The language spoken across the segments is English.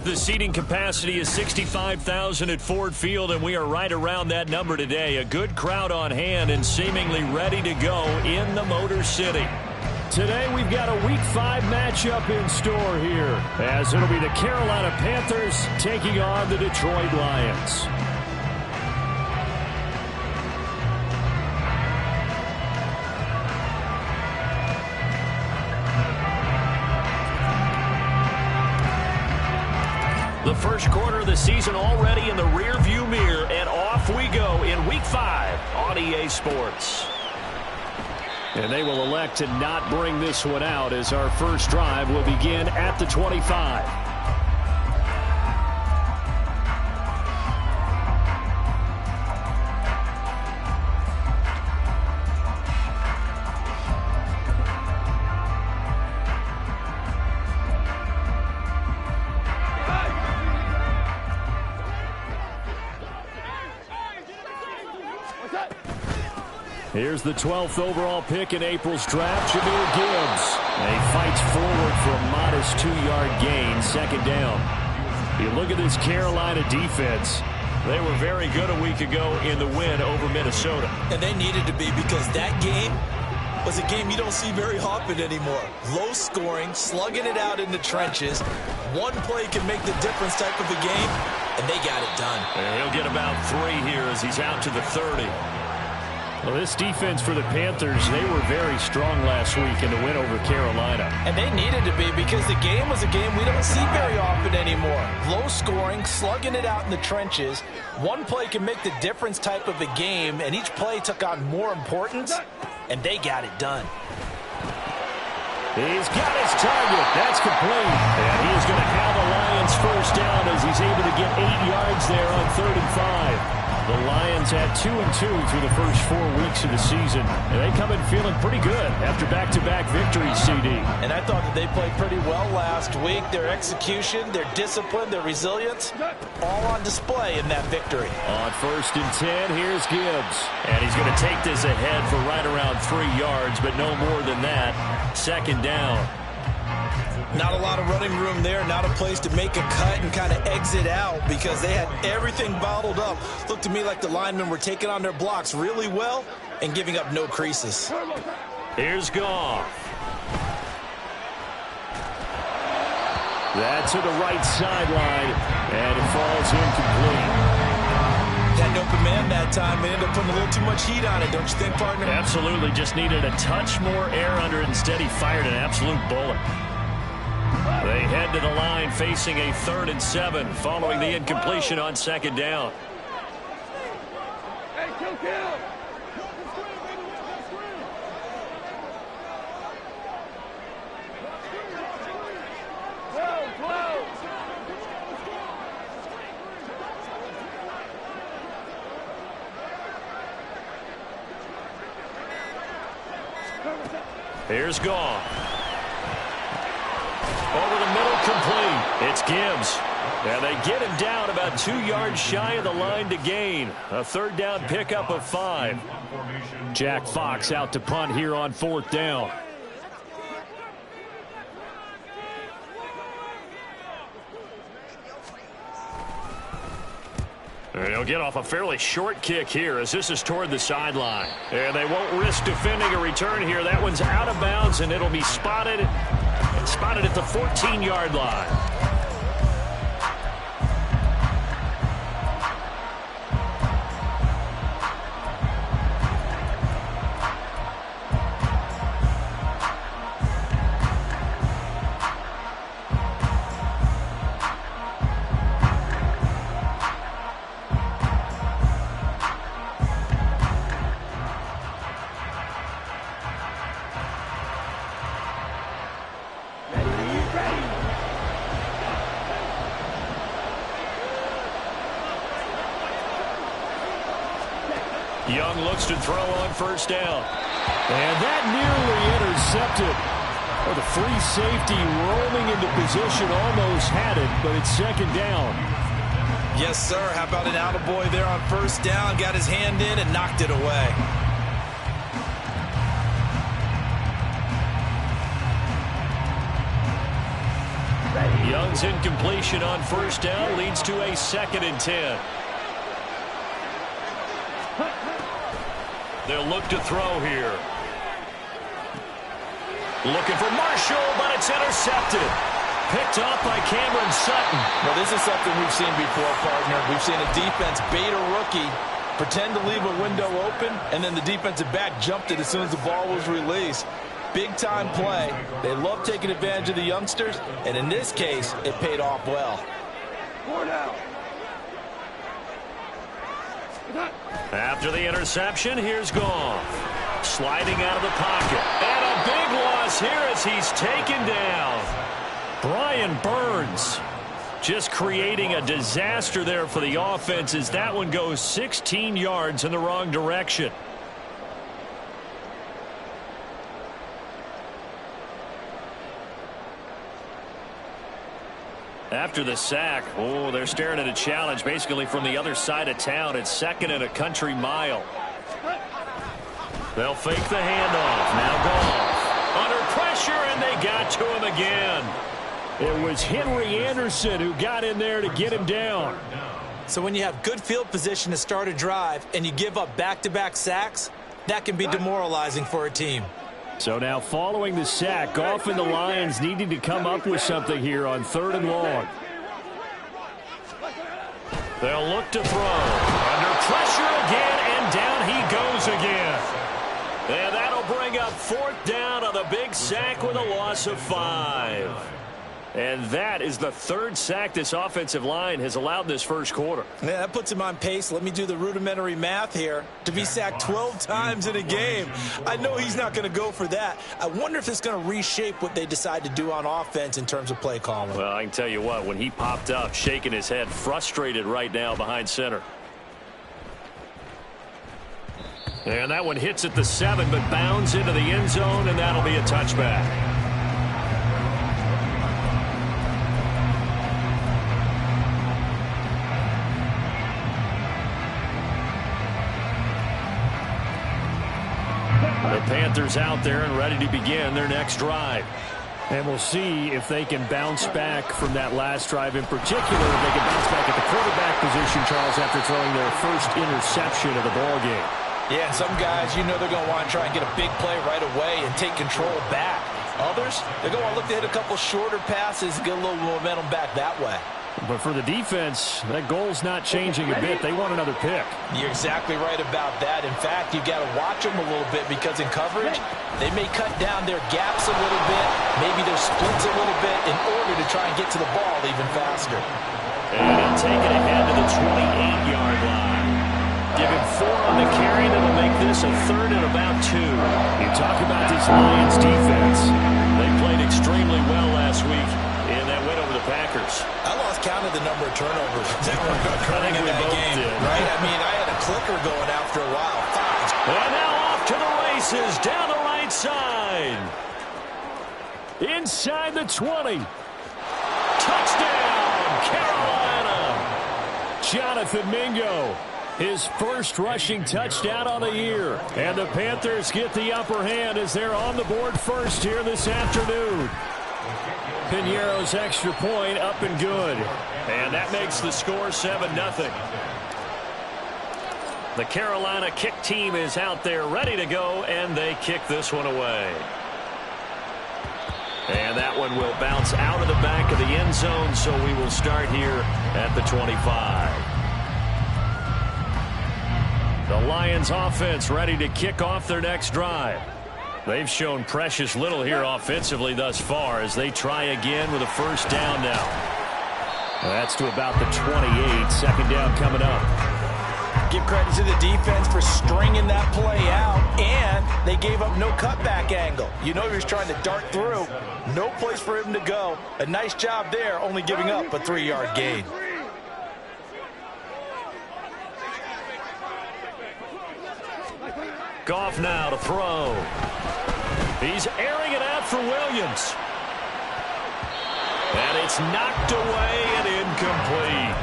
The seating capacity is 65,000 at Ford Field, and we are right around that number today. A good crowd on hand and seemingly ready to go in the Motor City. Today we've got a Week 5 matchup in store here, as it'll be the Carolina Panthers taking on the Detroit Lions. The first quarter of the season already in the rearview mirror, and off we go in Week 5 on EA Sports. And they will elect to not bring this one out, as our first drive will begin at the 25. Here's the 12th overall pick in April's draft, Jahmyr Gibbs. And he fights forward for a modest 2-yard gain, second down. You look at this Carolina defense. They were very good a week ago in the win over Minnesota. And they needed to be, because that game was a game you don't see very often anymore. Low scoring, slugging it out in the trenches. One play can make the difference type of a game, and they got it done. And he'll get about 3 here as he's out to the 30. Well, this defense for the Panthers, they were very strong last week in the win over Carolina. And they needed to be, because the game was a game we don't see very often anymore. Low scoring, slugging it out in the trenches. One play can make the difference type of a game, and each play took on more importance, and they got it done. He's got his target. That's complete. And he is going to have the Lions first down as he's able to get 8 yards there on 3rd and 5. The Lions had 2-2 through the first 4 weeks of the season, and they come in feeling pretty good after back-to-back victories, CD. And I thought that they played pretty well last week. Their execution, their discipline, their resilience, all on display in that victory. On 1st and 10, here's Gibbs. And he's going to take this ahead for right around 3 yards, but no more than that. Second down. Not a lot of running room there, not a place to make a cut and kind of exit out, because they had everything bottled up. Looked to me like the linemen were taking on their blocks really well and giving up no creases. Here's Goff. That's to the right sideline, and it falls incomplete. Had open man that time, and ended up putting a little too much heat on it, don't you think, partner? Absolutely, just needed a touch more air under it. Instead, he fired an absolute bullet. They head to the line facing a 3rd and 7 following the incompletion on 2nd down. Here's Goff. Over the middle, complete. It's Gibbs. And they get him down about 2 yards shy of the line to gain. A 3rd down pickup of 5. Jack Fox out to punt here on 4th down. And he'll get off a fairly short kick here, as this is toward the sideline. And they won't risk defending a return here. That one's out of bounds, and it'll be spotted at the 14-yard line. Young looks to throw on 1st down. And that nearly intercepted. Well, the free safety rolling into position, almost had it, but it's 2nd down. Yes, sir. How about an attaboy there on 1st down? Got his hand in and knocked it away. Young One's incompletion on first down leads to a 2nd and 10. They'll look to throw here. Looking for Marshall, but it's intercepted. Picked off by Cameron Sutton. Well, this is something we've seen before, partner. We've seen a defense bait a rookie, pretend to leave a window open, and then the defensive back jumped it as soon as the ball was released. Big-time play. They love taking advantage of the youngsters, and in this case, it paid off well. After the interception, here's Goff. Sliding out of the pocket. And a big loss here as he's taken down. Brian Burns just creating a disaster there for the offense as that one goes 16 yards in the wrong direction. After the sack, oh, they're staring at a challenge basically from the other side of town. It's 2nd and a country mile. They'll fake the handoff. Now Goff under pressure, and they got to him again. It was Henry Anderson who got in there to get him down. So when you have good field position to start a drive and you give up back-to-back sacks, that can be demoralizing for a team. So now following the sack, Goff and the Lions needing to come up with something here on 3rd and long. They'll look to throw. Under pressure again, and down he goes again. And that'll bring up 4th down on the big sack with a loss of 5. And that is the 3rd sack this offensive line has allowed this first quarter. Yeah, that puts him on pace. Let me do the rudimentary math here. To be sacked 12 times in a game, I know he's not going to go for that. I wonder if it's going to reshape what they decide to do on offense in terms of play calling. Well, I can tell you what, when he popped up, shaking his head, frustrated right now behind center. And that one hits at the 7, but bounds into the end zone, and that'll be a touchback. The Panthers out there and ready to begin their next drive. And we'll see if they can bounce back from that last drive in particular. If they can bounce back at the quarterback position, Charles, after throwing their first interception of the ball game. Yeah, some guys, you know they're going to want to try and get a big play right away and take control back. Others, they're going to want to look to hit a couple shorter passes and get a little momentum back that way. But for the defense, that goal's not changing a bit. They want another pick. You're exactly right about that. In fact, you've got to watch them a little bit because in coverage, they may cut down their gaps a little bit, maybe their splits a little bit in order to try and get to the ball even faster. And he'll take it ahead to the 28-yard line. Give him 4 on the carry. That'll make this a 3rd and about 2. You talk about this Lions defense. They played extremely well last week in that win over the Packers. I lost count of the number of turnovers that were occurring in that game, right? I mean, I had a clicker going after a while. 5. And now off to the races down the right side. Inside the 20. Touchdown, Carolina. Jonathan Mingo. His first rushing touchdown on the year. And the Panthers get the upper hand as they're on the board first here this afternoon. Piñeiro's extra point up and good. And that makes the score 7-0. The Carolina kick team is out there ready to go, and they kick this one away. And that one will bounce out of the back of the end zone, so we will start here at the 25. The Lions offense ready to kick off their next drive. They've shown precious little here offensively thus far as they try again with a first down now. That's to about the 28. Second down coming up. Give credit to the defense for stringing that play out, and they gave up no cutback angle. You know he was trying to dart through. No place for him to go. A nice job there, only giving up a 3-yard gain. Goff now to throw. He's airing it out for Williams. And it's knocked away and incomplete.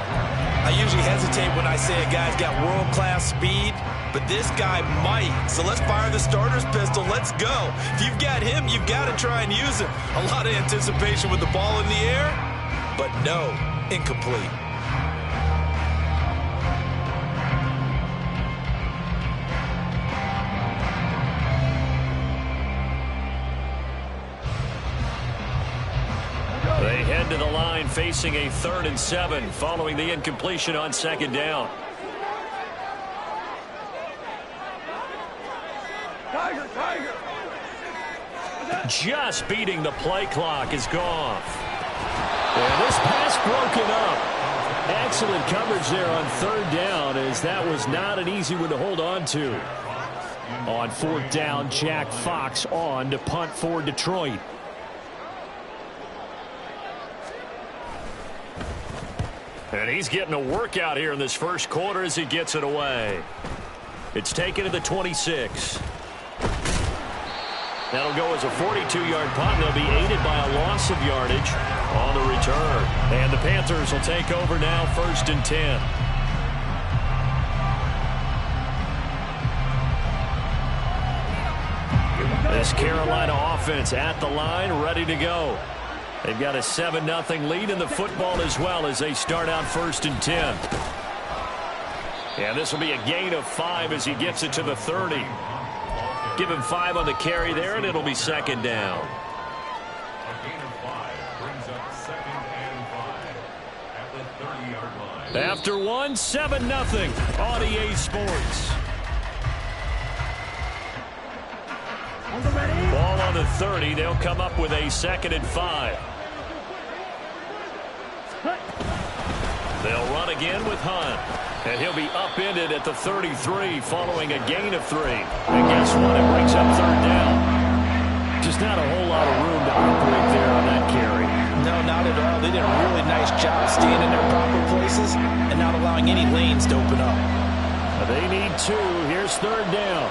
I usually hesitate when I say a guy's got world-class speed, but this guy might. So let's fire the starter's pistol. Let's go. If you've got him, you've got to try and use him. A lot of anticipation with the ball in the air. but no, incomplete. They head to the line facing a 3rd and 7 following the incompletion on 2nd down. Just beating the play clock is Goff. And this pass broken up. Excellent coverage there on 3rd down, as that was not an easy one to hold on to. On 4th down, Jack Fox on to punt for Detroit. And he's getting a workout here in this first quarter as he gets it away. It's taken to the 26. That'll go as a 42-yard punt. They'll be aided by a loss of yardage on the return. And the Panthers will take over now, 1st and 10. This Carolina offense at the line, ready to go. They've got a 7-0 lead in the football as well as they start out 1st and 10. And this will be a gain of 5 as he gets it to the 30. Give him 5 on the carry there, and it'll be 2nd down. A gain of 5 brings up 2nd and 5 at the 30-yard line. After 1, 7-0 on EA Sports. Ball on the 30. They'll come up with a 2nd and 5. They'll run again with Hunt. And he'll be upended at the 33 following a gain of 3. And guess what? It brings up 3rd down. Just not a whole lot of room to operate there on that carry. No, not at all. They did a really nice job staying in their proper places and not allowing any lanes to open up. They need 2. Here's 3rd down.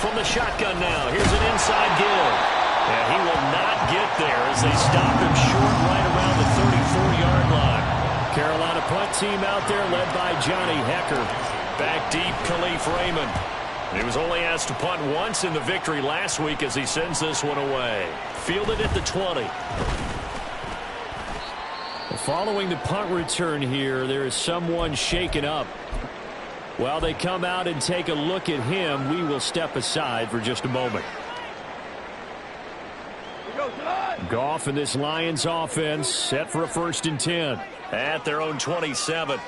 From the shotgun now. Here's an inside give. And he will not get there as they stop him short right around the 34-yard line. Carolina punt team out there led by Johnny Hecker. Back deep, Khalif Raymond. He was only asked to punt once in the victory last week as he sends this one away. Fielded at the 20. Following the punt return here, there is someone shaken up. While they come out and take a look at him, we will step aside for just a moment. Goff and this Lions offense set for a 1st and 10 at their own 27.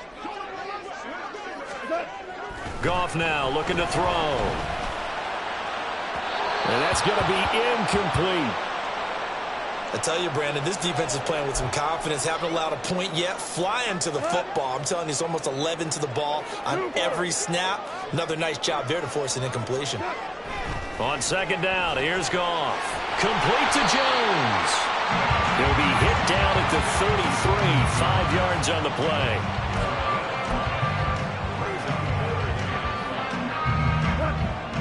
Goff now looking to throw. And that's going to be incomplete. I tell you, Brandon, this defense is playing with some confidence. Haven't allowed a point yet. Flying to the football. I'm telling you, it's almost 11 to the ball on every snap. Another nice job there to force an incompletion. On 2nd down, here's Goff. Complete to Jones. He'll be hit down at the 33, 5 yards on the play.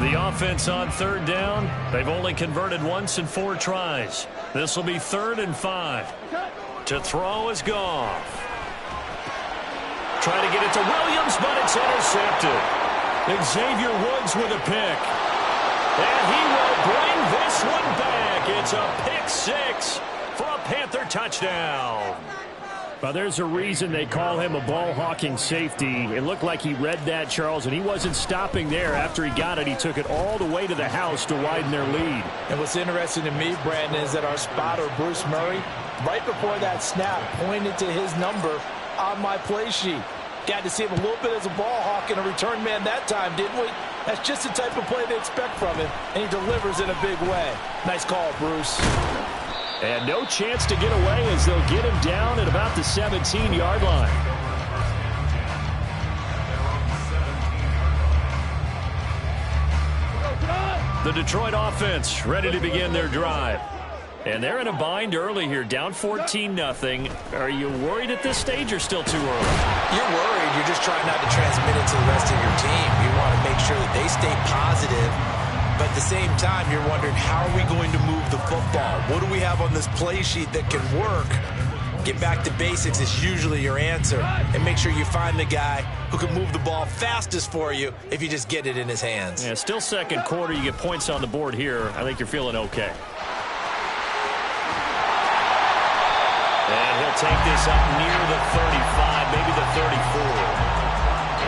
The offense on 3rd down, they've only converted once in 4 tries. This will be 3rd and 5. To throw is Goff. Trying to get it to Williams, but it's intercepted. Xavier Woods with a pick. And he will bring this one back. It's a pick 6 for a Panther touchdown. Well, there's a reason they call him a ball-hawking safety. It looked like he read that, Charles, and he wasn't stopping there. After he got it, he took it all the way to the house to widen their lead. And what's interesting to me, Brandon, is that our spotter, Bruce Murray, right before that snap, pointed to his number on my play sheet. Got to see him a little bit as a ball hawk and a return man that time, didn't we? That's just the type of play they expect from him, and he delivers in a big way. Nice call, Bruce. And no chance to get away as they'll get him down at about the 17-yard line. The Detroit offense ready to begin their drive. And they're in a bind early here, down 14-0. Are you worried at this stage or still too early? You're worried. You're just trying not to transmit it to the rest of your team. You want to make sure that they stay positive. But at the same time, you're wondering, how are we going to move the football? What do we have on this play sheet that can work? Get back to basics is usually your answer. And make sure you find the guy who can move the ball fastest for you if you just get it in his hands. Yeah, still 2nd quarter. You get points on the board here. I think you're feeling okay. And he'll take this up near the 35, maybe the 34.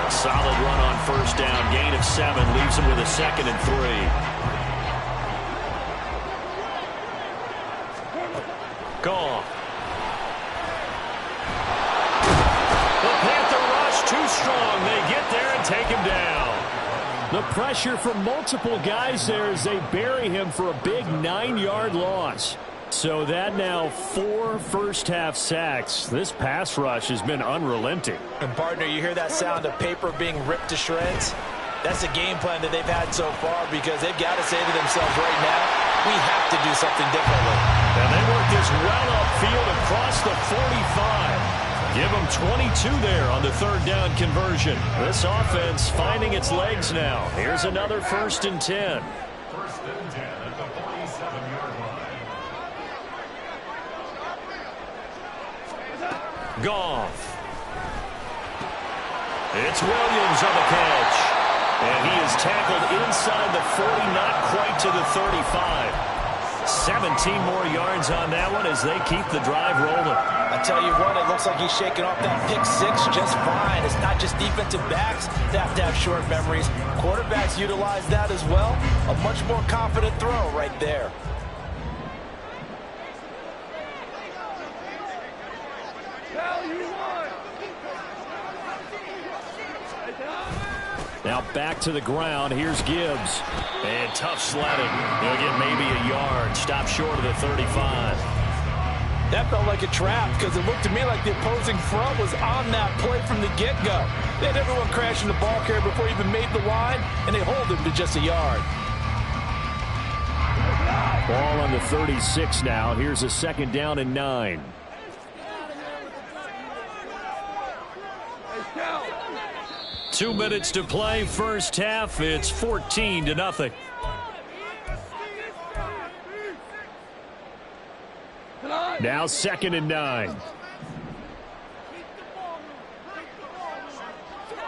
A solid run on first down. Gain of 7 leaves him with a 2nd and 3. Goff. The Panther rush too strong. They get there and take him down. The pressure from multiple guys there as they bury him for a big 9-yard loss. So that now 4 first-half sacks. This pass rush has been unrelenting. And, partner, you hear that sound of paper being ripped to shreds? That's the game plan that they've had so far because they've got to say to themselves right now, we have to do something differently. And they work this well upfield across the 45. Give them 22 there on the 3rd down conversion. This offense finding its legs now. Here's another 1st and 10. 1st and 10 at the 47-yard line. Goff. It's Williams on the catch. And he is tackled inside the 40, not quite to the 35. 17 more yards on that one as they keep the drive rolling. I tell you what, it looks like he's shaking off that pick 6 just fine. It's not just defensive backs that have to have short memories. Quarterbacks utilize that as well. A much more confident throw right there. Now back to the ground. Here's Gibbs. And tough sledding. He'll get maybe a yard. Stop short of the 35. That felt like a trap because it looked to me like the opposing front was on that play from the get-go. They had everyone crashing the ball carrier before he even made the line, and they hold him to just a yard. Ball on the 36 now. Here's a 2nd down and 9. Two minutes to play, first half. It's 14-0. Now 2nd and 9.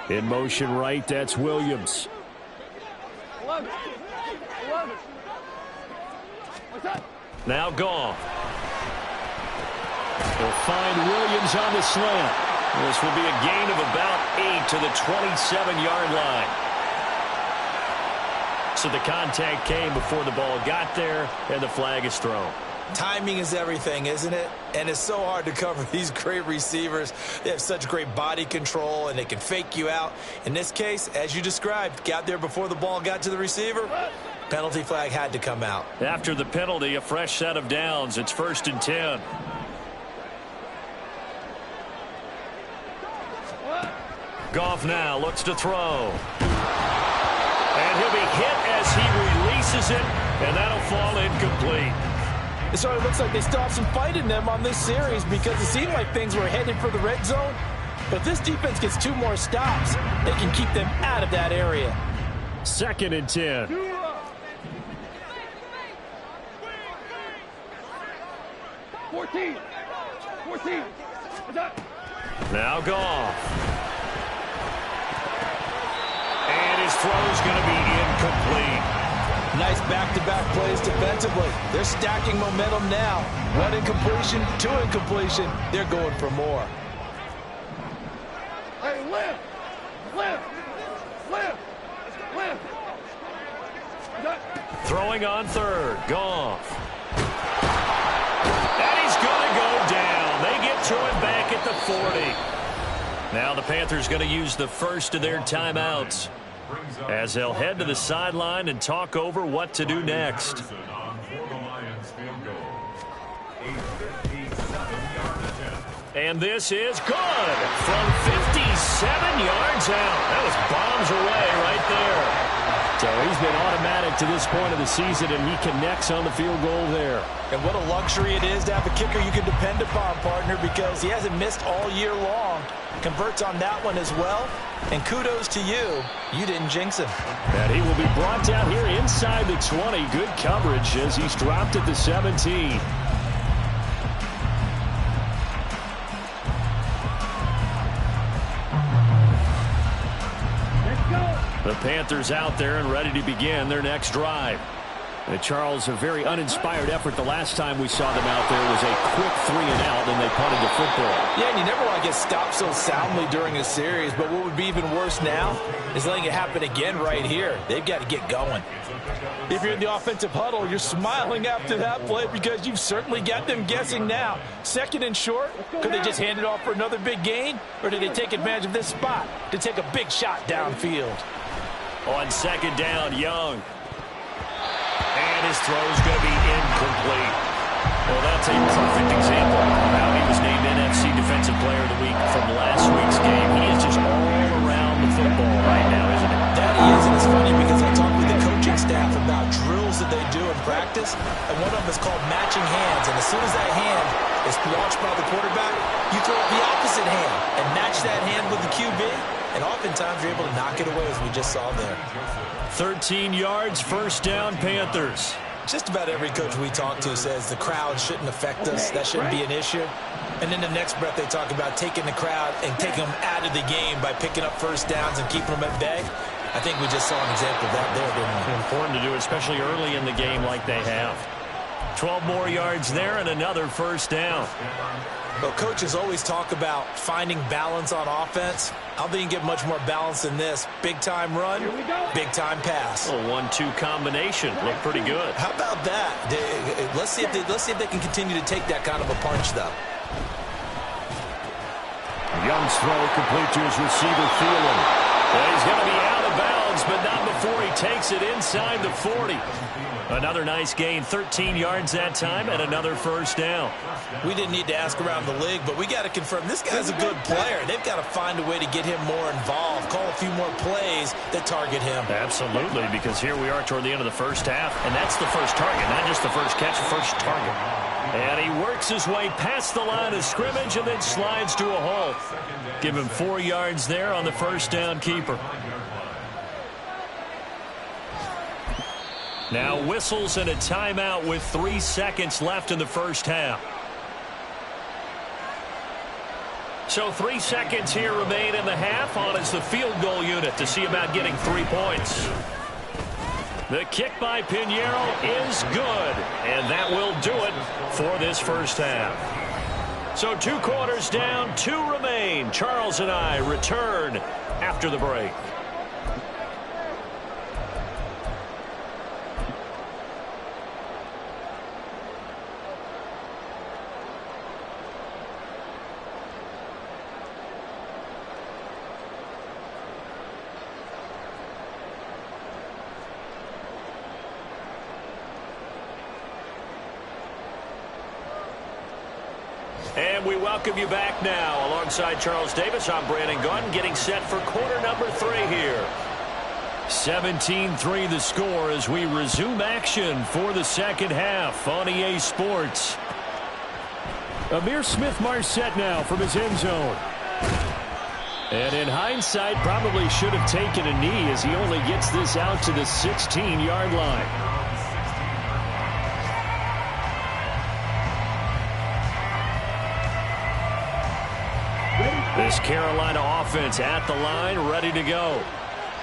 In motion right, that's Williams. Now Goff. They'll find Williams on the slant. This will be a gain of about 8 to the 27-yard line. So the contact came before the ball got there, and the flag is thrown. Timing is everything, isn't it? And it's so hard to cover these great receivers. They have such great body control, and they can fake you out. In this case, as you described, got there before the ball got to the receiver. Penalty flag had to come out. After the penalty, a fresh set of downs. It's 1st and 10. Goff now looks to throw. And he'll be hit as he releases it, and that'll fall incomplete. It sort of looks like they still have some fight in them on this series because it seemed like things were headed for the red zone. But if this defense gets 2 more stops, they can keep them out of that area. 2nd and 10. Now Goff. And his throw's going to be incomplete. Nice back-to-back plays defensively. They're stacking momentum now. 1 incompletion, 2 incompletion. They're going for more. Hey, lift! Throwing on 3rd. Goff. And he's going to go down. They get to him back at the 40. Now the Panthers going to use the first of their timeouts as they'll head to the sideline and talk over what to do next. And this is good from 57 yards out. That was bombs away right there. So he's been automatic to this point of the season, and he connects on the field goal there. And what a luxury it is to have a kicker you can depend upon, partner, because he hasn't missed all year long. Converts on that one as well. And kudos to you. You didn't jinx him. And he will be brought down here inside the 20. Good coverage as he's dropped at the 17. The Panthers out there and ready to begin their next drive. Charles, a very uninspired effort. The last time we saw them out there was a quick 3-and-out, and they punted the football. Yeah, and you never want to get stopped so soundly during a series, but what would be even worse now is letting it happen again right here. They've got to get going. If you're in the offensive huddle, you're smiling after that play because you've certainly got them guessing now. Second and short, could they just hand it off for another big gain, or did they take advantage of this spot to take a big shot downfield? On second down, Young. And his throw's going to be incomplete. Well, that's a perfect example of how he was named NFC Defensive Player of the Week from last week's game. He is just all around the football right now, isn't it? That he is, and it's funny because I talked with the coaching staff about drills that they do in practice, and one of them is called matching hands. And as soon as that hand is launched by the quarterback, you throw the opposite hand and match that hand with the QB, and oftentimes you're able to knock it away, as we just saw there. 13 yards, first down, Panthers. Just about every coach we talk to says the crowd shouldn't affect us. That shouldn't be an issue. And in the next breath, they talk about taking the crowd and taking them out of the game by picking up first downs and keeping them at bay. I think we just saw an example of that there, didn't we? Important to do, especially early in the game like they have. 12 more yards there and another first down. Well, coaches always talk about finding balance on offense. I don't think you can get much more balance than this. Big-time run, big-time pass. A 1-2 combination. Looked pretty good. How about that? Let's see if they can continue to take that kind of a punch, though. Young's throw complete to his receiver, Thielen. Well, he's going to be out of bounds, but not before he takes it inside the 40. Another nice gain, 13 yards that time, and another first down. We didn't need to ask around the league, but we got to confirm this guy's a good player. They've got to find a way to get him more involved, call a few more plays that target him. Absolutely, because here we are toward the end of the first half, and that's the first target, not just the first catch, the first target. And he works his way past the line of scrimmage and then slides to a halt. Give him 4 yards there on the first down keeper. Now whistles and a timeout with 3 seconds left in the first half. So 3 seconds here remain in the half. On is the field goal unit to see about getting 3 points. The kick by Pinheiro is good, and that will do it for this first half. So 2 quarters down, 2 remain. Charles and I return after the break. And we welcome you back now. Alongside Charles Davis, I'm Brandon Gunn, getting set for quarter number 3 here. 17-3 the score as we resume action for the second half on EA Sports. Amir Smith-Marset now from his end zone. And in hindsight, probably should have taken a knee as he only gets this out to the 16-yard line. This Carolina offense at the line, ready to go.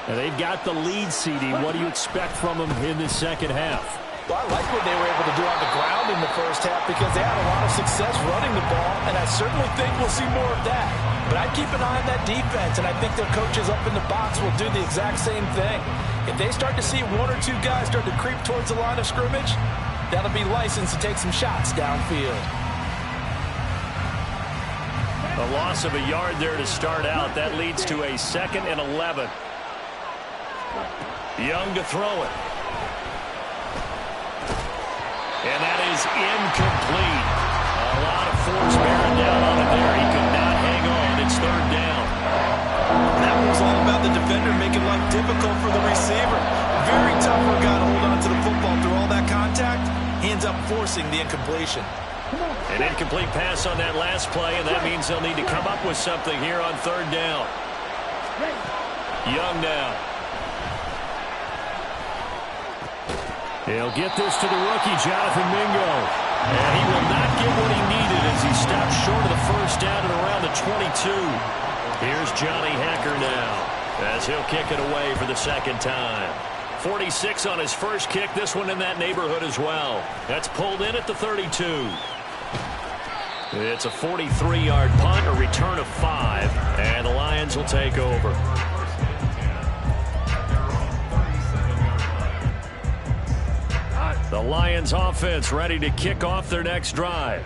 And they've got the lead, CD. What do you expect from them in this second half? Well, I like what they were able to do on the ground in the first half because they had a lot of success running the ball, and I certainly think we'll see more of that. But I'd keep an eye on that defense, and I think their coaches up in the box will do the exact same thing. If they start to see 1 or 2 guys start to creep towards the line of scrimmage, that'll be licensed to take some shots downfield. A loss of a yard there to start out. That leads to a 2nd and 11. Young to throw it. And that is incomplete. A lot of force bearing down on it there. He could not hang on. It's 3rd down. That was all about the defender making life difficult for the receiver. Very tough for a guy to hold on to the football through all that contact. He ends up forcing the incompletion. An incomplete pass on that last play, and that means they'll need to come up with something here on 3rd down. Young now. He'll get this to the rookie, Jonathan Mingo. And he will not get what he needed as he stopped short of the first down at around the 22. Here's Johnny Hecker now as he'll kick it away for the 2nd time. 46 on his first kick. This one in that neighborhood as well. That's pulled in at the 32. It's a 43-yard punt, a return of 5, and the Lions will take over. The Lions offense ready to kick off their next drive.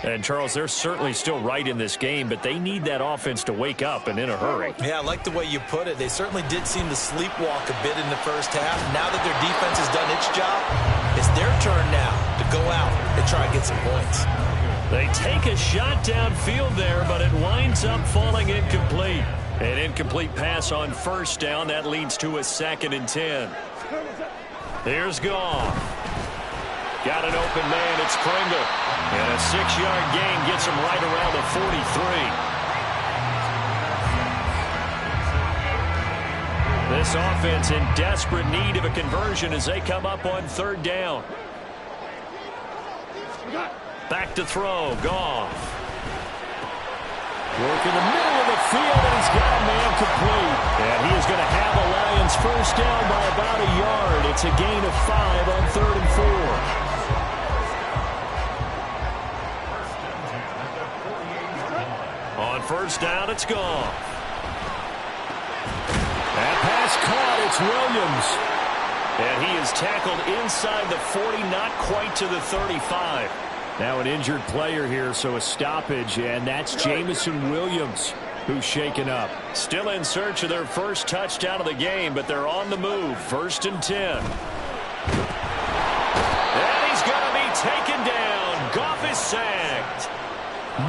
And, Charles, they're certainly still right in this game, but they need that offense to wake up and in a hurry. Yeah, I like the way you put it. They certainly did seem to sleepwalk a bit in the first half. Now that their defense has done its job, it's their turn now to go out and try and get some points. They take a shot downfield there, but it winds up falling incomplete. An incomplete pass on first down. That leads to a 2nd and 10. Here's Goff. Got an open man. It's Pringle. And a 6-yard gain gets him right around the 43. This offense in desperate need of a conversion as they come up on 3rd down. Back to throw. Goff. Work in the middle of the field, and he's got a man complete. And he is going to have a Lions first down by about a yard. It's a gain of 5 on 3rd and 4. On first down, it's Goff. That pass caught. It's Williams. And he is tackled inside the 40, not quite to the 35. Now an injured player here, so a stoppage, and that's Jameson Williams who's shaken up. Still in search of their first touchdown of the game, but they're on the move. 1st and 10. And he's going to be taken down. Goff is sacked.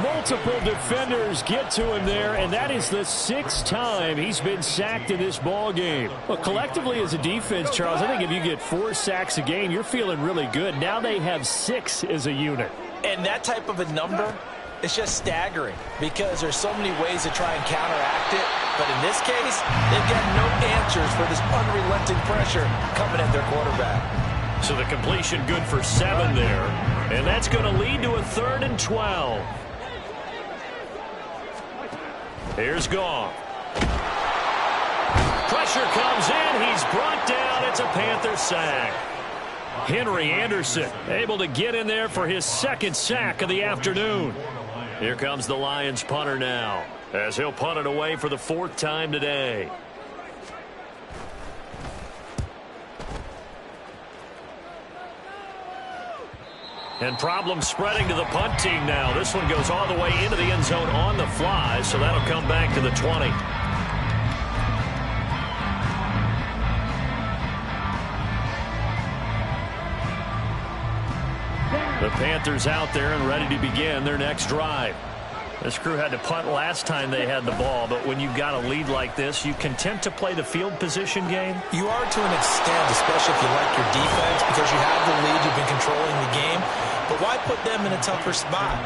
Multiple defenders get to him there, and that is the 6th time he's been sacked in this ball game. Well, collectively as a defense, Charles, I think if you get 4 sacks a game, you're feeling really good. Now they have 6 as a unit. And that type of a number, it's just staggering because there's so many ways to try and counteract it. But in this case, they've got no answers for this unrelenting pressure coming at their quarterback. So the completion good for 7 there. And that's going to lead to a 3rd and 12. Here's Goff. Pressure comes in. He's brought down. It's a Panther sack. Henry Anderson able to get in there for his 2nd sack of the afternoon. Here comes the Lions punter now, as he'll punt it away for the 4th time today. And problems spreading to the punt team now. This one goes all the way into the end zone on the fly, so that'll come back to the 20. The Panthers out there and ready to begin their next drive. This crew had to punt last time they had the ball, but when you've got a lead like this, you content to play the field position game? You are to an extent, especially if you like your defense, because you have the lead, you've been controlling the game. But why put them in a tougher spot?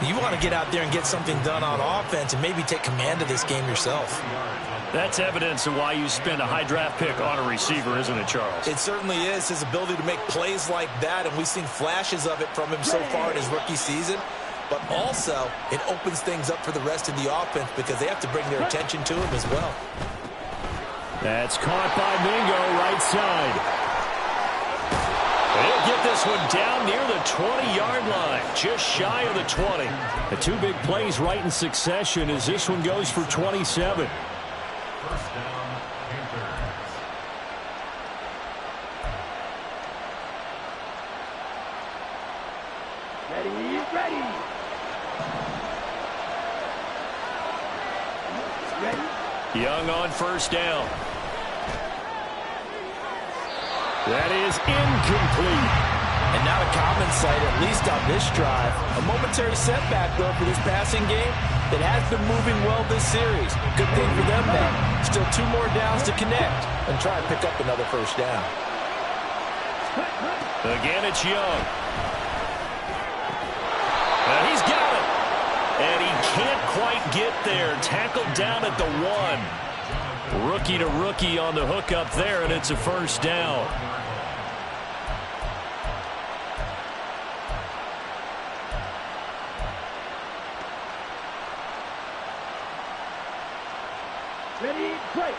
You want to get out there and get something done on offense and maybe take command of this game yourself. That's evidence of why you spend a high draft pick on a receiver, isn't it, Charles? It certainly is, his ability to make plays like that, and we've seen flashes of it from him so far in his rookie season. But also, it opens things up for the rest of the offense because they have to bring their attention to him as well. That's caught by Mingo, right side. He'll get this one down near the 20-yard line, just shy of the 20. The 2 big plays right in succession as this one goes for 27. First down, Panthers. Ready. Young on first down. That is incomplete. And not a common sight, at least on this drive. A momentary setback, though, for this passing game that has been moving well this series. Good thing for them, though. Still 2 more downs to connect and try and pick up another first down. Again, it's Young. And he's got it. And he can't quite get there. Tackled down at the 1. Rookie to rookie on the hook up there, and it's a first down. Ready, play.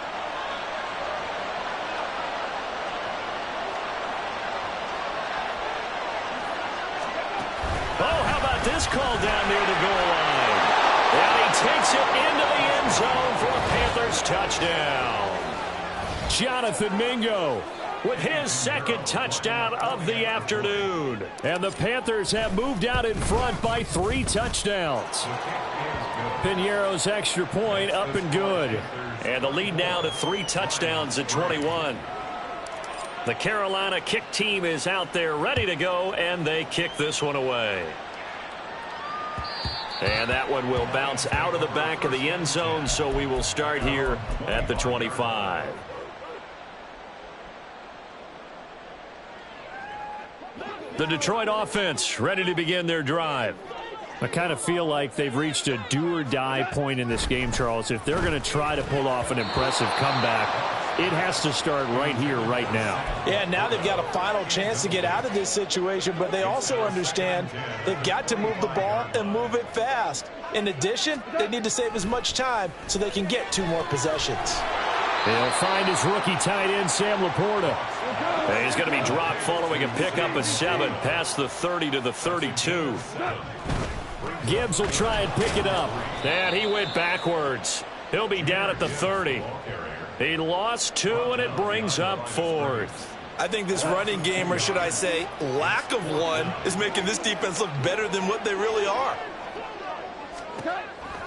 is called down near the goal line. And he takes it into the end zone for a Panthers touchdown. Jonathan Mingo with his second touchdown of the afternoon. And the Panthers have moved out in front by 3 touchdowns. Piñeiro's extra point up and good. And the lead now to 3 touchdowns at 21. The Carolina kick team is out there ready to go, and they kick this one away. And that one will bounce out of the back of the end zone, so we will start here at the 25. The Detroit offense ready to begin their drive. I kind of feel like they've reached a do-or-die point in this game, Charles. If they're going to try to pull off an impressive comeback, it has to start right here, right now. Yeah, now they've got a final chance to get out of this situation, but they also understand they've got to move the ball and move it fast. In addition, they need to save as much time so they can get 2 more possessions. He'll find his rookie tight end, Sam Laporta. And he's going to be dropped following a pickup of 7 past the 30 to the 32. Gibbs will try and pick it up. And he went backwards. He'll be down at the 30. He lost 2, and it brings up 4th. I think this running game, or should I say lack of one, is making this defense look better than what they really are.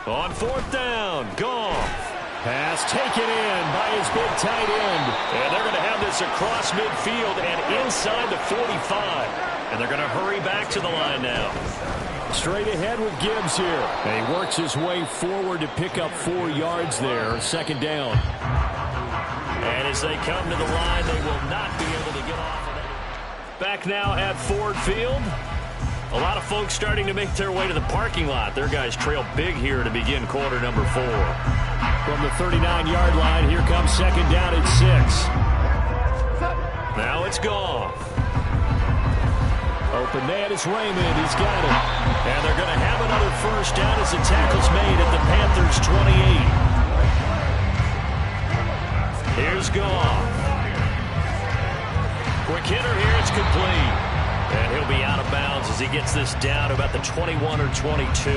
On 4th down, Goff. Pass taken in by his big tight end. And they're going to have this across midfield and inside the 45. And they're going to hurry back to the line now. Straight ahead with Gibbs here. And he works his way forward to pick up 4 yards there. 2nd down. And as they come to the line, they will not be able to get off of it. Back now at Ford Field. A lot of folks starting to make their way to the parking lot. Their guys trail big here to begin quarter number 4. From the 39-yard line, here comes 2nd down and 6. Now it's Goff. Open man is Raymond. He's got it. And they're going to have another 1st down as the tackle's made at the Panthers' 28. Here's Goff. Quick hitter here. It's complete. And he'll be out of bounds as he gets this down to about the 21 or 22.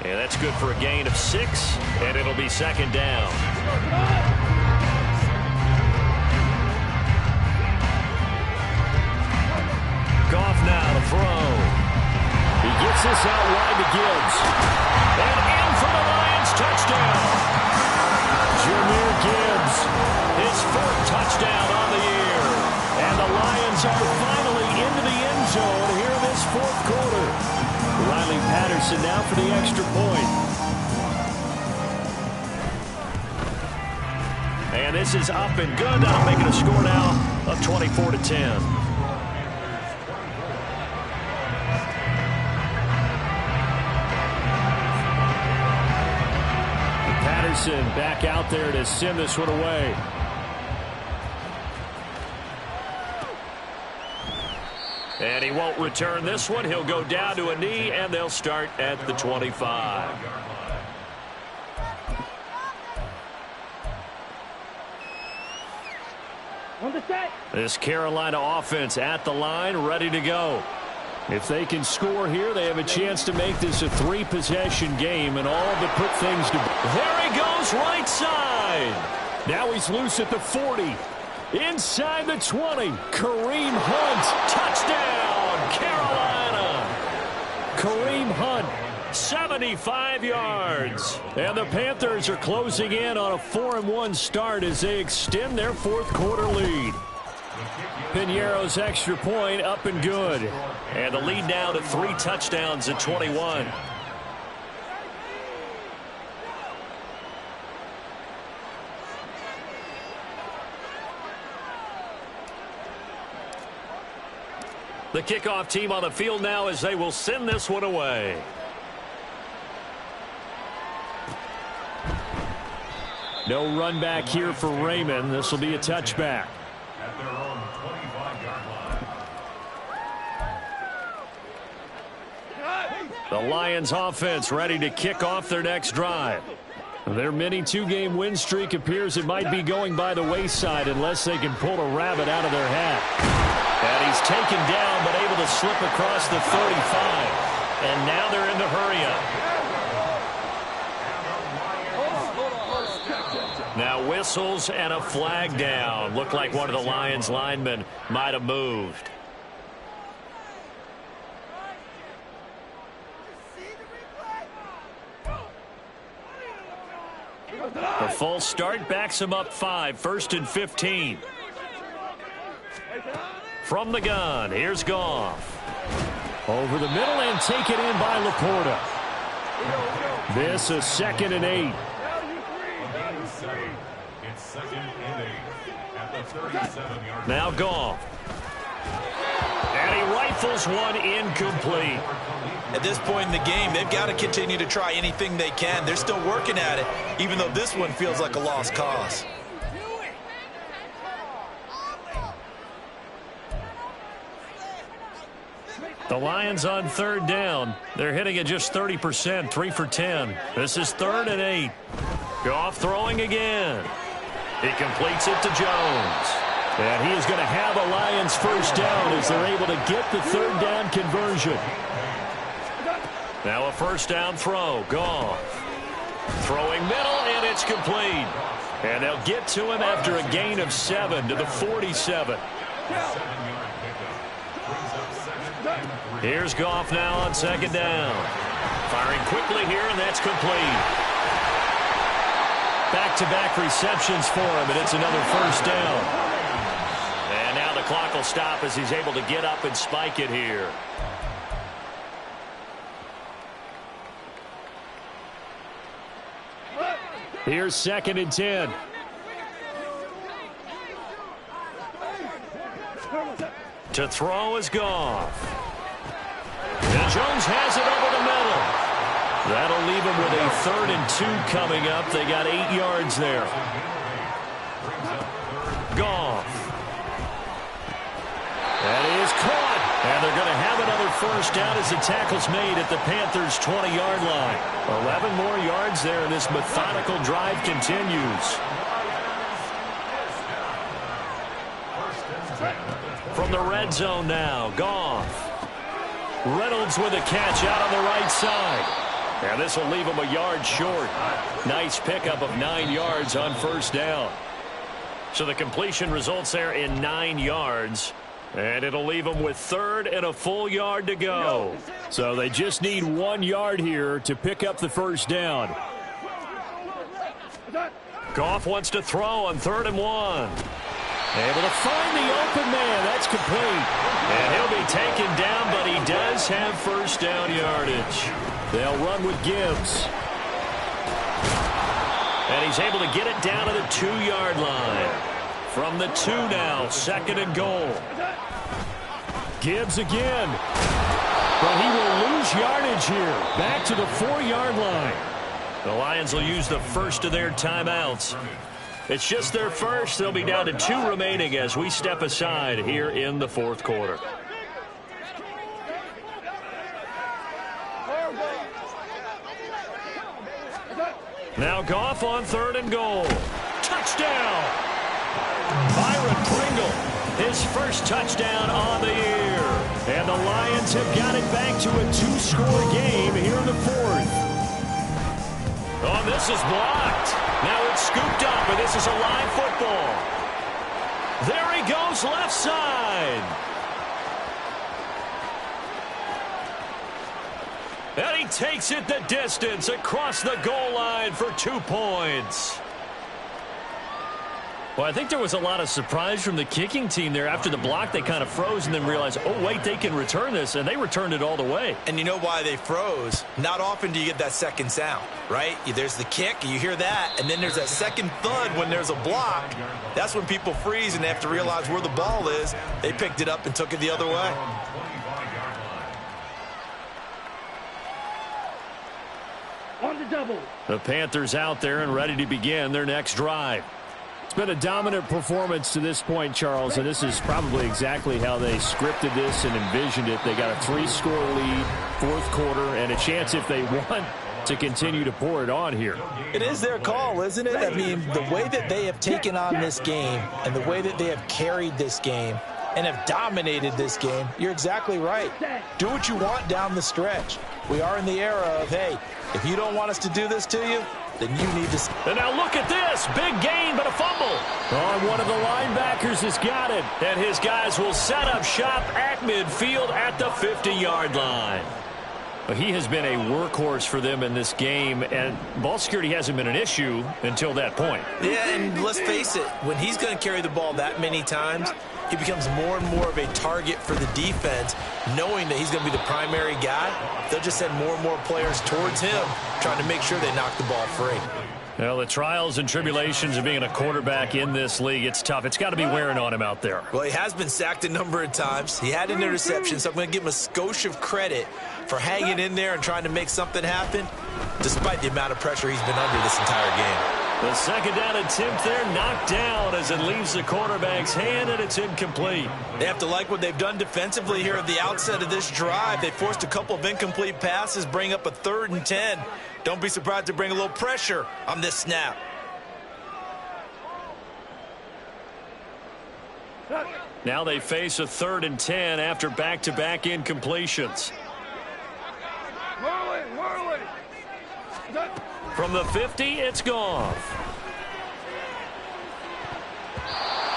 And that's good for a gain of 6, and it'll be 2nd down. Goff now to throw. He gets this out wide to Gibbs. And in for the Lions touchdown. Jahmyr Gibbs. His 4th touchdown on the year. And the Lions are finally into the end zone here in this 4th quarter. Riley Patterson now for the extra point. And this is up and good. That'll make it a score now of 24-10. Patterson back out there to send this one away. And he won't return this one. He'll go down to a knee, and they'll start at the 25. This Carolina offense at the line, ready to go. If they can score here, they have a chance to make this a 3-possession game and all but put things to... There he goes, right side. Now he's loose at the 40. Inside the 20, Kareem Hunt. Touchdown, Carolina. Kareem Hunt, 75 yards. And the Panthers are closing in on a 4-1 start as they extend their 4th quarter lead. Piñeiro's extra point up and good. And the lead now to 3 touchdowns at 21. The kickoff team on the field now as they will send this one away. No run back here for Raymond. This will be a touchback. At their own 25-yard line. The Lions offense ready to kick off their next drive. Their mini 2-game win streak appears it might be going by the wayside unless they can pull a rabbit out of their hat. And he's taken down but able to slip across the 35. And now they're in the hurry-up. Now whistles and a flag down. Looked like one of the Lions linemen might have moved. The full start backs him up 5, 1st and 15. From the gun, here's Goff. Over the middle and take it in by Laporta. This is 2nd and 8. It's 2nd and 8 at the 37-yard. Now Goff. And he rifles one incomplete. At this point in the game, they've got to continue to try anything they can. They're still working at it, even though this one feels like a lost cause. The Lions on 3rd down. They're hitting at just 30%, 3 for 10. This is 3rd and 8. Goff throwing again. He completes it to Jones. And he is going to have a Lions first down as they're able to get the 3rd down conversion. Now a 1st down throw. Goff. Throwing middle, and it's complete. And they'll get to him after a gain of 7 to the 47. Here's Goff now on 2nd down. Firing quickly here, and that's complete. Back-to-back receptions for him, and it's another 1st down. And now the clock will stop as he's able to get up and spike it here. Here's 2nd and 10. To throw is Goff. And Jones has it over the middle. That'll leave him with a 3rd and 2 coming up. They got 8 yards there. Goff. That is caught. And they're going to have another 1st down as the tackle's made at the Panthers' 20-yard line. 11 more yards there, and this methodical drive continues. From the red zone now, Goff. Reynolds with a catch out on the right side. And this will leave him a yard short. Nice pickup of 9 yards on 1st down. So the completion results there in 9 yards. And it'll leave them with 3rd and a full yard to go. So they just need 1 yard here to pick up the 1st down. Goff wants to throw on 3rd and 1. Able to find the open man. That's complete. And he'll be taken down, but he does have 1st down yardage. They'll run with Gibbs. And he's able to get it down to the 2-yard line. From the 2 now, 2nd and goal. Gibbs again. But he will lose yardage here. Back to the 4-yard line. The Lions will use the first of their timeouts. It's just their first. They'll be down to 2 remaining as we step aside here in the 4th quarter. Now Goff on 3rd and goal. Touchdown! Byron Pringle, his first touchdown on the year. And the Lions have got it back to a 2-score game here in the 4th. Oh, this is blocked. Now it's scooped up, and this is a live football. There he goes, left side. And he takes it the distance across the goal line for 2 points. Well, I think there was a lot of surprise from the kicking team there. After the block, they kind of froze and then realized, oh, wait, they can return this, and they returned it all the way. And you know why they froze? Not often do you get that second sound, right? There's the kick, you hear that, and then there's that second thud when there's a block. That's when people freeze and they have to realize where the ball is. They picked it up and took it the other way. On the double. The Panthers out there and ready to begin their next drive. It's been a dominant performance to this point, Charles, and this is probably exactly how they scripted this and envisioned it. They got a 3-score lead, 4th quarter, and a chance if they want to continue to pour it on here. It is their call, isn't it? I mean, the way that they have taken on this game and the way that they have carried this game, and have dominated this game, you're exactly right. Do what you want down the stretch. We are in the era of, hey, if you don't want us to do this to you, then you need to. And now look at this. Big gain, but a fumble. Oh, one of the linebackers has got it. And his guys will set up shop at midfield at the 50-yard line. But he has been a workhorse for them in this game, and ball security hasn't been an issue until that point. Yeah, and let's face it, when he's going to carry the ball that many times, he becomes more and more of a target for the defense, knowing that he's going to be the primary guy. They'll just send more and more players towards him, trying to make sure they knock the ball free. Well, the trials and tribulations of being a quarterback in this league, it's tough. It's got to be wearing on him out there. Well, he has been sacked a number of times. He had an interception, so I'm going to give him a skosh of credit for hanging in there and trying to make something happen, despite the amount of pressure he's been under this entire game. The second down attempt there knocked down as it leaves the quarterback's hand, and it's incomplete. They have to like what they've done defensively here at the outset of this drive. They forced a couple of incomplete passes, bring up a 3rd and 10. Don't be surprised to bring a little pressure on this snap. Now they face a 3rd and 10 after back-to-back incompletions. From the 50, it's Goff.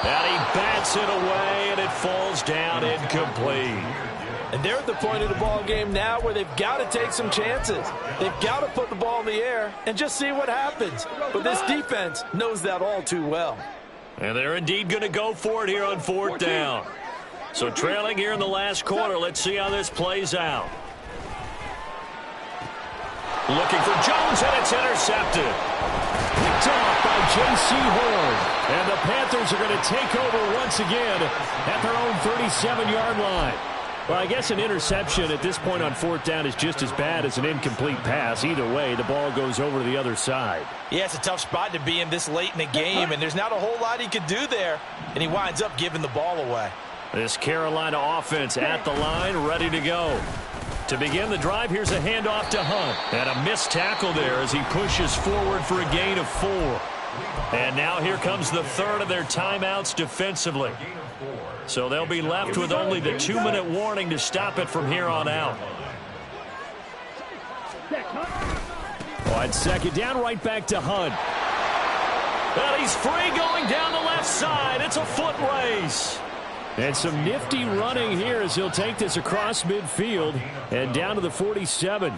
And he bats it away, and it falls down incomplete. And they're at the point of the ball game now where they've got to take some chances. They've got to put the ball in the air and just see what happens. But this defense knows that all too well. And they're indeed going to go for it here on 4th down. So trailing here in the last quarter, let's see how this plays out. Looking for Jones, and it's intercepted. Picked off by J.C. Horn. And the Panthers are going to take over once again at their own 37-yard line. Well, I guess an interception at this point on 4th down is just as bad as an incomplete pass. Either way, the ball goes over to the other side. Yeah, it's a tough spot to be in this late in the game, and there's not a whole lot he could do there, and he winds up giving the ball away. This Carolina offense at the line, ready to go. To begin the drive, here's a handoff to Hunt. And a missed tackle there as he pushes forward for a gain of 4. And now here comes the 3rd of their timeouts defensively. So they'll be left with only the 2-minute warning to stop it from here on out. On 2nd down, right back to Hunt. And he's free going down the left side. It's a foot race. And some nifty running here as he'll take this across midfield and down to the 47.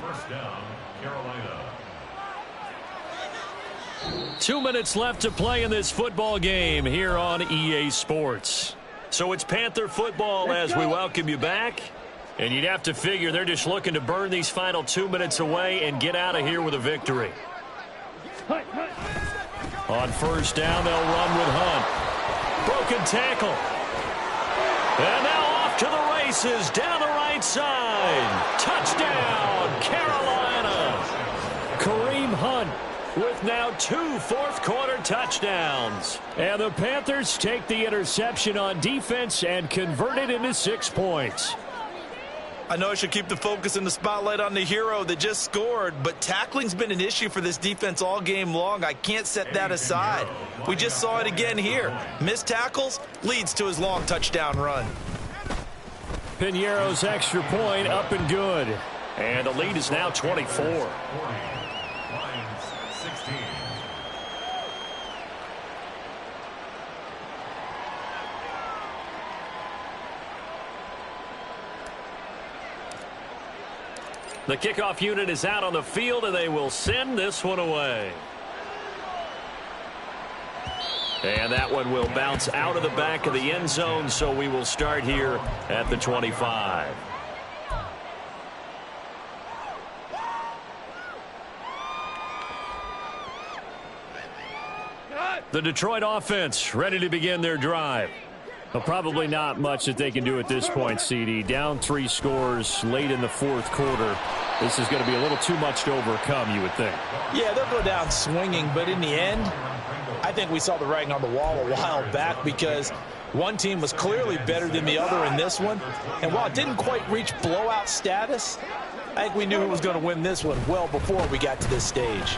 2 minutes left to play in this football game here on EA Sports. So it's Panther football as we welcome you back. And you'd have to figure they're just looking to burn these final 2 minutes away and get out of here with a victory. On 1st down, they'll run with Hunt. Broken tackle. And now off to the races down the right side. Touchdown, Carolina. Kareem Hunt with now 2 fourth-quarter touchdowns. And the Panthers take the interception on defense and convert it into 6 points. I know I should keep the focus and the spotlight on the hero that just scored, but tackling's been an issue for this defense all game long. I can't set that aside. We just saw it again here. Missed tackles leads to his long touchdown run. Piñeiro's extra point up and good. And the lead is now 24. The kickoff unit is out on the field, and they will send this one away. And that one will bounce out of the back of the end zone, so we will start here at the 25. The Detroit offense ready to begin their drive. Well, probably not much that they can do at this point, CD. Down 3 scores late in the 4th quarter. This is going to be a little too much to overcome, you would think. Yeah, they'll go down swinging, but in the end, I think we saw the writing on the wall a while back because one team was clearly better than the other in this one. And while it didn't quite reach blowout status, I think we knew who was going to win this one well before we got to this stage.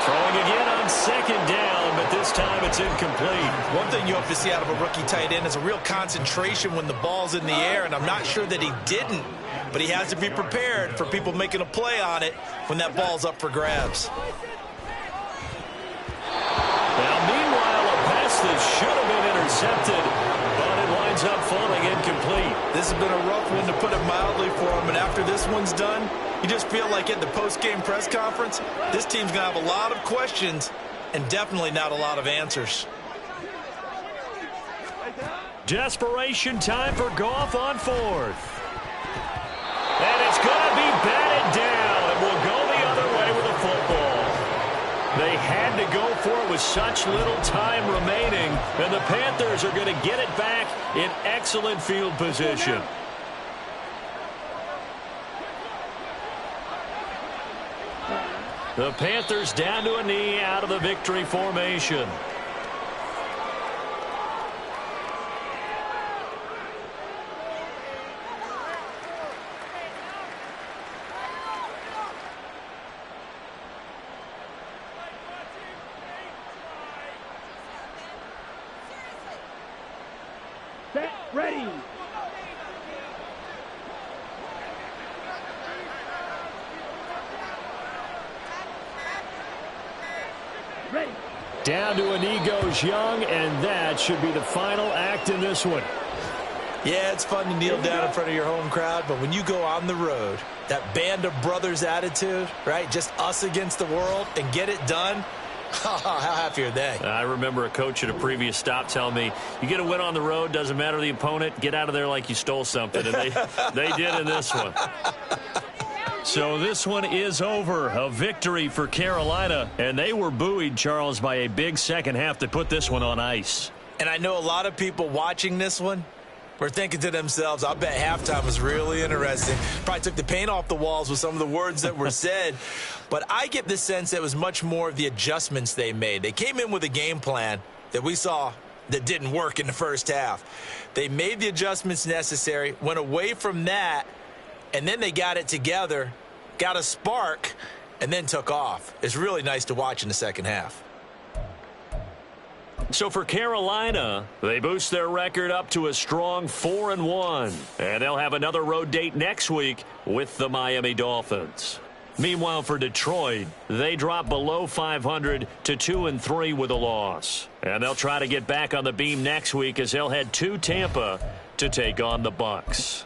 Throwing again on second down, but this time it's incomplete. One thing you hope to see out of a rookie tight end is a real concentration when the ball's in the air, and I'm not sure that he didn't, but he has to be prepared for people making a play on it when that ball's up for grabs. Now, meanwhile, a pass that should have been intercepted, but it winds up falling incomplete. This has been a rough one, to put it mildly, for him, and after this one's done, you just feel like at the post-game press conference, this team's going to have a lot of questions and definitely not a lot of answers. Desperation time for Goff on fourth. And it's going to be batted down, and we'll go the other way with the football. They had to go for it with such little time remaining, and the Panthers are going to get it back in excellent field position. The Panthers down to a knee out of the victory formation. Set, ready. Ready. Down to a knee goes Young, and that should be the final act in this one. Yeah, it's fun to kneel down in front of your home crowd, but when you go on the road, that band of brothers attitude, right, just us against the world, and get it done, how happy are they? I remember a coach at a previous stop telling me, you get a win on the road, doesn't matter the opponent, get out of there like you stole something, and they did in this one. So this one is over. A victory for Carolina, and they were buoyed, Charles, by a big second half that put this one on ice. And I know a lot of people watching this one were thinking to themselves, I bet halftime was really interesting. Probably took the paint off the walls with some of the words that were said. But I get the sense that it was much more of the adjustments they made. They came in with a game plan that we saw that didn't work in the first half. They made the adjustments necessary, went away from that, and then they got it together, got a spark, and then took off. It's really nice to watch in the second half. So for Carolina, they boost their record up to a strong 4-1. And they'll have another road date next week with the Miami Dolphins. Meanwhile, for Detroit, they drop below 500 to 2-3 with a loss. And they'll try to get back on the beam next week as they'll head to Tampa to take on the Bucs.